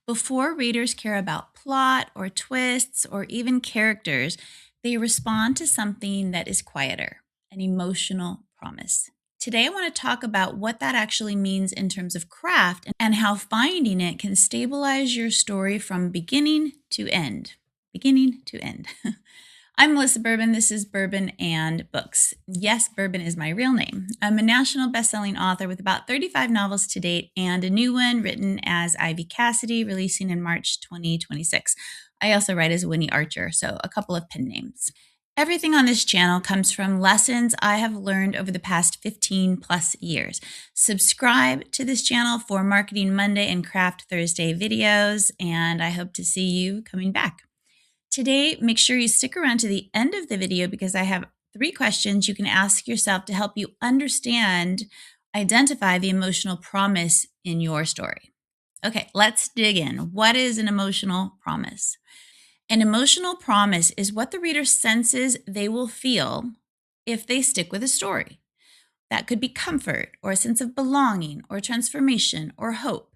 Before readers care about plot or twists or even characters, they respond to something that is quieter, an emotional promise. Today, I want to talk about what that actually means in terms of craft and how finding it can stabilize your story from beginning to end. Beginning to end. I'm Melissa Bourbon. This is Bourbon and Books. Yes, Bourbon is my real name. I'm a national best-selling author with about 35 novels to date and a new one written as Ivy Cassidy, releasing in March 2026. I also write as Winnie Archer, so a couple of pen names. Everything on this channel comes from lessons I have learned over the past 15 plus years. Subscribe to this channel for Marketing Monday and Craft Thursday videos, and I hope to see you coming back. Today, make sure you stick around to the end of the video because I have 3 questions you can ask yourself to help you identify the emotional promise in your story. Okay, let's dig in. What is an emotional promise? An emotional promise is what the reader senses they will feel if they stick with a story. That could be comfort or a sense of belonging or transformation or hope.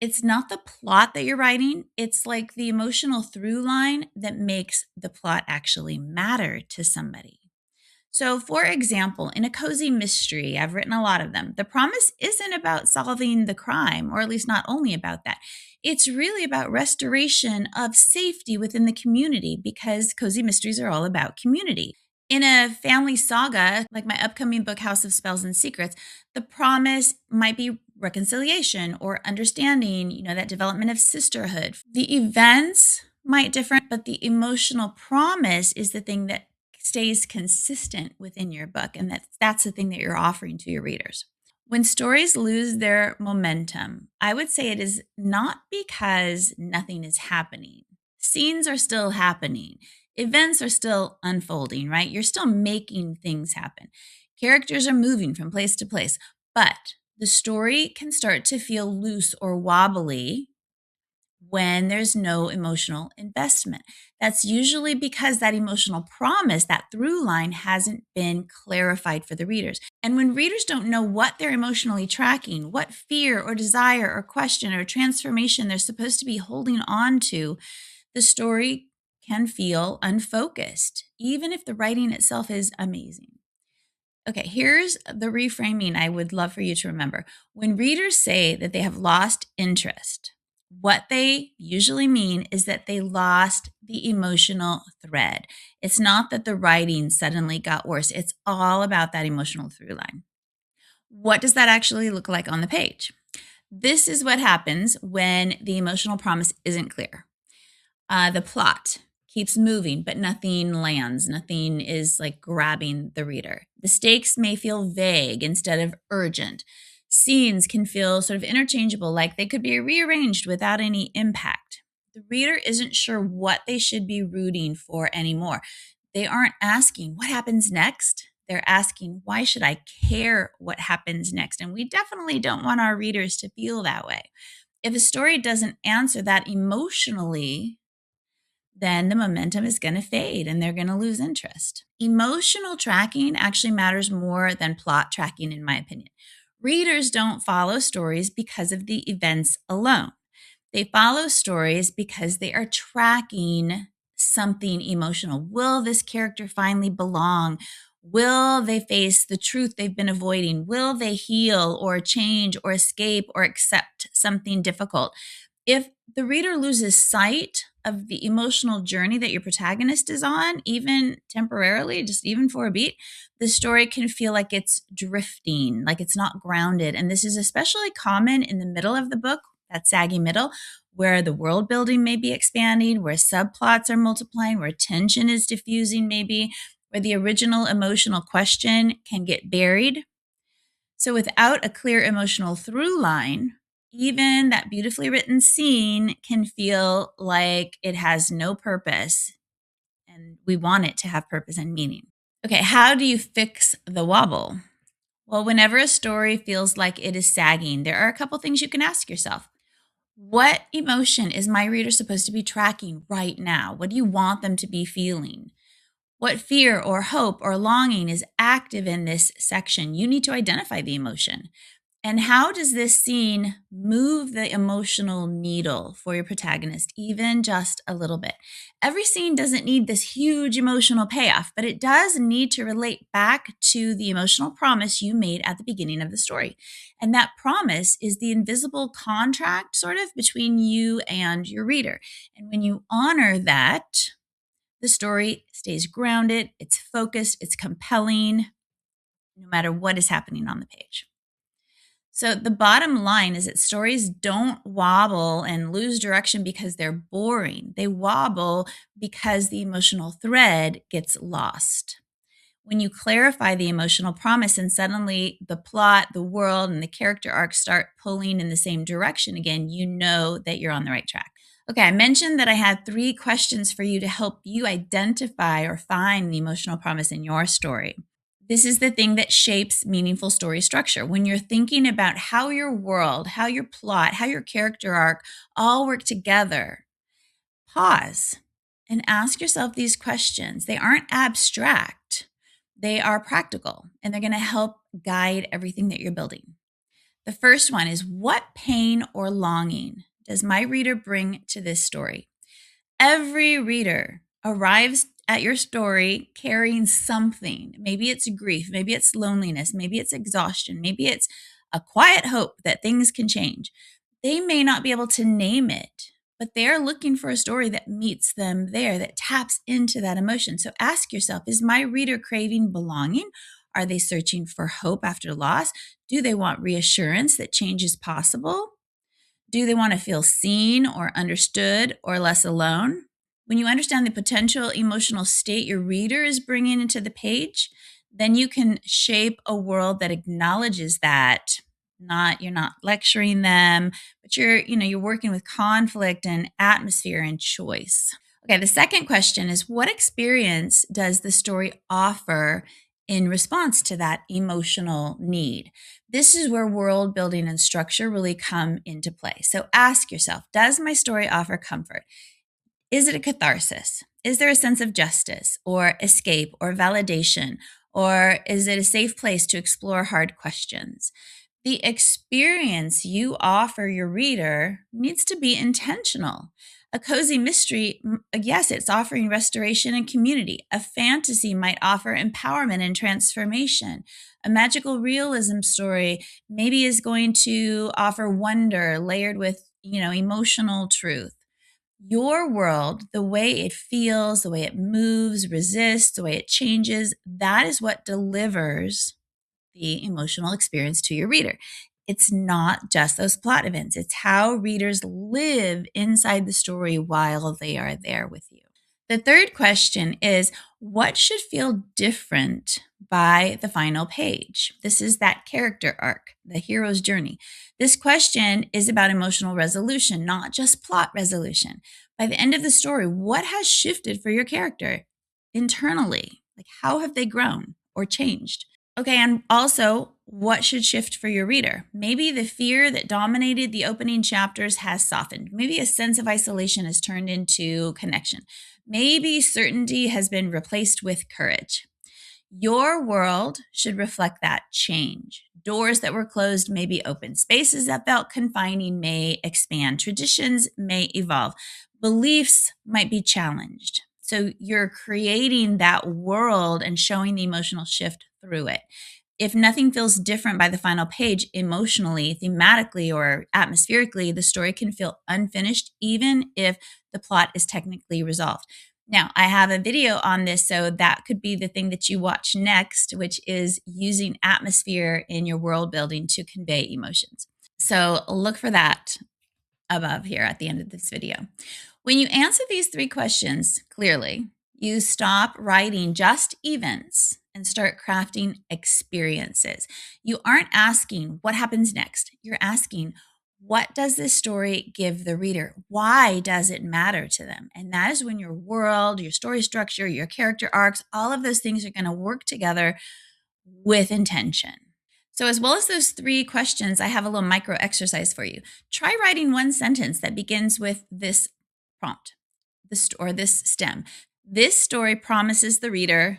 It's not the plot that you're writing. It's like the emotional through line that makes the plot actually matter to somebody. So, for example, in a cozy mystery, I've written a lot of them, the promise isn't about solving the crime, or at least not only about that. It's really about restoration of safety within the community because cozy mysteries are all about community. In a family saga, like my upcoming book, House of Spells and Secrets, the promise might be reconciliation or understanding, that development of sisterhood. The events might differ, but the emotional promise is the thing that stays consistent within your book. And that's the thing that you're offering to your readers. When stories lose their momentum, I would say it is not because nothing is happening. Scenes are still happening. Events are still unfolding, right? You're still making things happen. Characters are moving from place to place, but the story can start to feel loose or wobbly when there's no emotional investment. That's usually because that emotional promise, that through line, hasn't been clarified for the readers. And when readers don't know what they're emotionally tracking, what fear or desire or question or transformation they're supposed to be holding on to, the story can feel unfocused, even if the writing itself is amazing. Okay, here's the reframing I would love for you to remember. When readers say that they have lost interest, what they usually mean is that they lost the emotional thread. It's not that the writing suddenly got worse. It's all about that emotional through line. What does that actually look like on the page? This is what happens when the emotional promise isn't clear. The plot keeps moving, but nothing lands. Nothing is like grabbing the reader. The stakes may feel vague instead of urgent. Scenes can feel sort of interchangeable, like they could be rearranged without any impact. The reader isn't sure what they should be rooting for anymore. They aren't asking, what happens next? They're asking, why should I care what happens next? And we definitely don't want our readers to feel that way. If a story doesn't answer that emotionally, then the momentum is going to fade and they're going to lose interest. Emotional tracking actually matters more than plot tracking, in my opinion. Readers don't follow stories because of the events alone. They follow stories because they are tracking something emotional. Will this character finally belong? Will they face the truth they've been avoiding? Will they heal or change or escape or accept something difficult? If the reader loses sight of the emotional journey that your protagonist is on, even temporarily, just even for a beat, the story can feel like it's drifting, like it's not grounded. And this is especially common in the middle of the book, that saggy middle, where the world building may be expanding, where subplots are multiplying, where tension is diffusing maybe, where the original emotional question can get buried. So without a clear emotional through line, even that beautifully written scene can feel like it has no purpose, and we want it to have purpose and meaning. Okay, how do you fix the wobble? Well, whenever a story feels like it is sagging, there are a couple things you can ask yourself. What emotion is my reader supposed to be tracking right now? What do you want them to be feeling? What fear or hope or longing is active in this section? You need to identify the emotion. And how does this scene move the emotional needle for your protagonist, even just a little bit? Every scene doesn't need this huge emotional payoff, but it does need to relate back to the emotional promise you made at the beginning of the story. And that promise is the invisible contract, sort of, between you and your reader. And when you honor that, the story stays grounded, it's focused, it's compelling, no matter what is happening on the page. So the bottom line is that stories don't wobble and lose direction because they're boring. They wobble because the emotional thread gets lost. When you clarify the emotional promise and suddenly the plot, the world, and the character arcs start pulling in the same direction again, you know that you're on the right track. Okay, I mentioned that I had 3 questions for you to help you identify or find the emotional promise in your story. This is the thing that shapes meaningful story structure. When you're thinking about how your world, how your plot, how your character arc all work together, pause and ask yourself these questions. They aren't abstract, they are practical, and they're going to help guide everything that you're building. The first one is, what pain or longing does my reader bring to this story? Every reader arrives at your story carrying something. Maybe it's grief, maybe it's loneliness, maybe it's exhaustion, maybe it's a quiet hope that things can change. They may not be able to name it, but they're looking for a story that meets them there, that taps into that emotion. So ask yourself, is my reader craving belonging? Are they searching for hope after loss? Do they want reassurance that change is possible? Do they want to feel seen or understood or less alone? When you understand the potential emotional state your reader is bringing into the page, then you can shape a world that acknowledges that. You're not lecturing them, but you're working with conflict and atmosphere and choice. Okay, the second question is, what experience does the story offer in response to that emotional need? This is where world building and structure really come into play. So ask yourself, does my story offer comfort? Is it a catharsis? Is there a sense of justice or escape or validation? Or is it a safe place to explore hard questions? The experience you offer your reader needs to be intentional. A cozy mystery, yes, it's offering restoration and community. A fantasy might offer empowerment and transformation. A magical realism story maybe is going to offer wonder layered with, emotional truth. Your world, the way it feels, the way it moves, resists, the way it changes, that is what delivers the emotional experience to your reader. It's not just those plot events, it's how readers live inside the story while they are there with you. The third question is, what should feel different by the final page? This is that character arc, the hero's journey. This question is about emotional resolution, not just plot resolution. By the end of the story, what has shifted for your character internally? Like, how have they grown or changed? Okay, and also, what should shift for your reader? Maybe the fear that dominated the opening chapters has softened. Maybe a sense of isolation has turned into connection. Maybe certainty has been replaced with courage. Your world should reflect that change. Doors that were closed may be open. Spaces that felt confining may expand. Traditions may evolve. Beliefs might be challenged. So you're creating that world and showing the emotional shift through it. If nothing feels different by the final page, emotionally, thematically, or atmospherically, the story can feel unfinished, even if the plot is technically resolved. Now, I have a video on this, so that could be the thing that you watch next, which is using atmosphere in your world building to convey emotions. So look for that above here at the end of this video. When you answer these 3 questions clearly, you stop writing just events and start crafting experiences. You aren't asking what happens next. You're asking, what does this story give the reader? Why does it matter to them? And that is when your world, your story structure, your character arcs, all of those things are going to work together with intention. So, as well as those 3 questions, I have a little micro exercise for you. Try writing one sentence that begins with this prompt, this stem. This story promises the reader, ...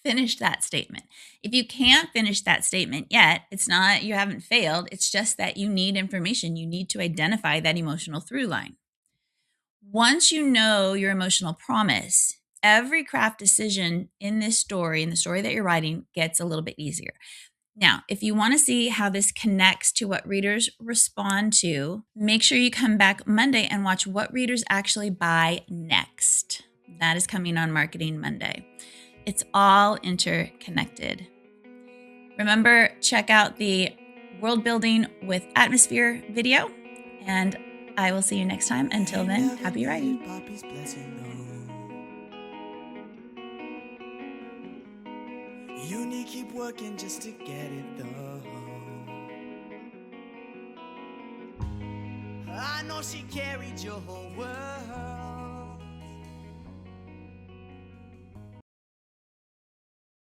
finish that statement. If you can't finish that statement yet, it's not you haven't failed. It's just that you need information. You need to identify that emotional through line. Once you know your emotional promise, every craft decision in this story, in the story that you're writing, gets a little bit easier. Now, if you want to see how this connects to what readers respond to, make sure you come back Monday and watch what readers actually buy next. That is coming on Marketing Monday. It's all interconnected. Remember, check out the World Building with Atmosphere video, and I will see you next time. Until then, happy writing. You need keep working just to get it though. I know she carried your whole world.